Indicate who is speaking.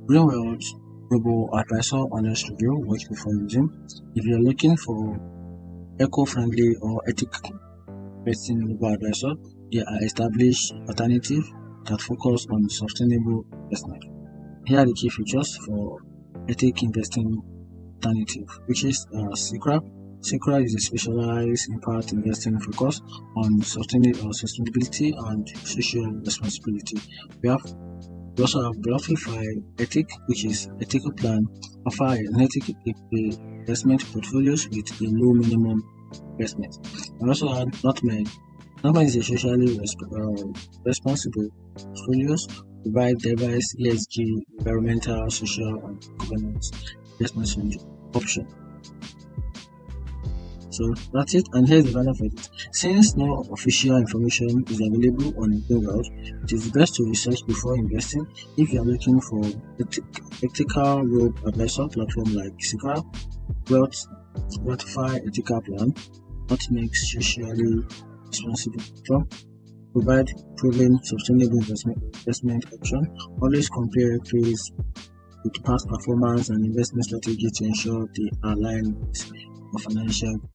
Speaker 1: Greenwealth Robo-advisor honest review works before using. If you're looking for eco-friendly or ethical investing robo-advisor, there are established alternatives that focus on sustainable investment. Here are the key features for ethical investing alternative, which is SECRA. SECRA is a specialized impact investing focus on sustainability and social responsibility. We also have Bluffify Ethic, which is ethical plan, offer an ethical investment portfolios with a low minimum investment. We also have Nutmeg. Nutmeg is a socially responsible portfolios, provide diverse ESG, environmental, social, and governance investment option. So that's it, and here's the benefit. Since no official information is available on Greenwealth, it is best to research before investing. If you are looking for ethical road advisor platform like Secra, Wealth, Ratify Ethical Plan, not make socially responsible platform, provide proven sustainable investment option, always compare praise with past performance and investment strategy to ensure they align with your financial